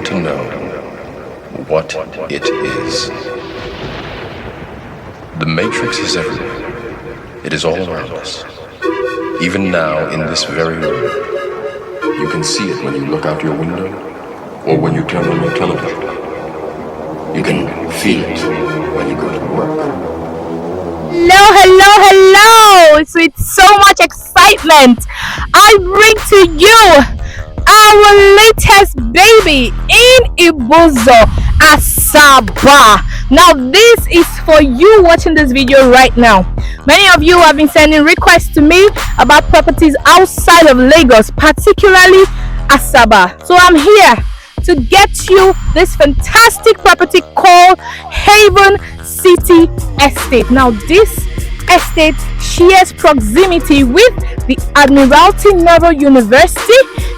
To know what it is. The Matrix is everywhere. It is all around us. Even now, in this very room, you can see it when you look out your window or when you turn on your television. You can feel it when you go to work. Hello. So it's so much excitement. I bring to you our latest baby in Ibusa, Asaba. Now this is for you watching this video right now. Many of you have been sending requests to me about properties outside of Lagos, particularly Asaba. So I'm here to get you this fantastic property called Haven City Estate. Now this estate shares proximity with the Admiralty Naval University,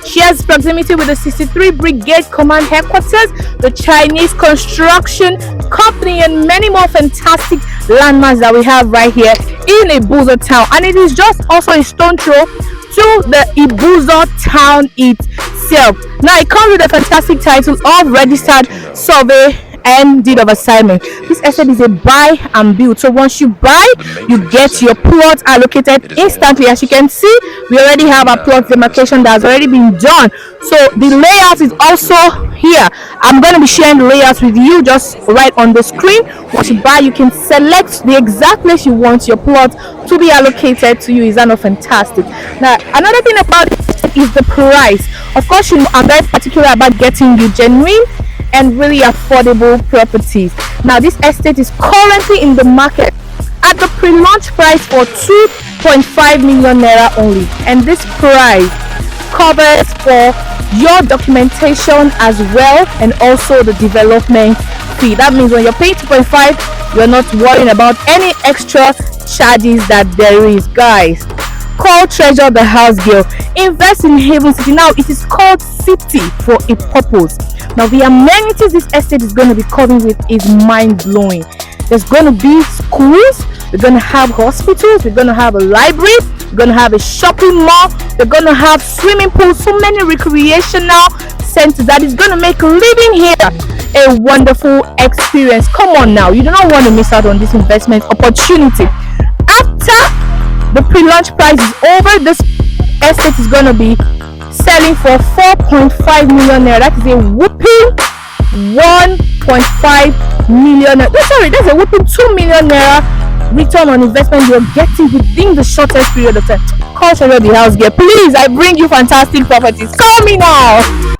shares proximity with the 63 Brigade Command headquarters, the Chinese construction company, and many more fantastic landmarks that we have right here in Ibusa town. And it is just also a stone throw to the Ibusa town itself. Now it comes with a fantastic title of registered survey and deed of assignment. This estate is a buy and build. So once you buy, you get your plot allocated instantly. As you can see, we already have a plot demarcation that has already been done. So the layout is also here. I'm going to be sharing the layouts with you just right on the screen. Once you buy, you can select the exact place you want your plot to be allocated to you. Is that not fantastic? Now another thing about it is the price. Of course, you know, I'm very particular about getting you genuine and really affordable properties. Now this estate is currently in the market at the pre-launch price for 2.5 million naira only, and this price covers for your documentation as well and also the development fee. That means when you're paying 2.5, you're not worrying about any extra charges that there is. Guys, call Treasurethehousegirl. Invest in Haven City. Now it is called City for a purpose. Now the amenities this estate is going to be coming with is mind-blowing. There's going to be schools, we're going to have hospitals, we're going to have a library, we're going to have a shopping mall, we're going to have swimming pools, so many recreational centers that is going to make living here a wonderful experience. Come on now, you do not want to miss out on this investment opportunity. After the pre-launch price is over, this estate is going to be selling for 4.5 million naira. That is a whooping 1.5 million naira. Sorry, that's a whooping 2 million naira return on investment you're getting within the shortest period of time. Call Treasurethehousegirl. Please, I bring you fantastic properties. Call me now.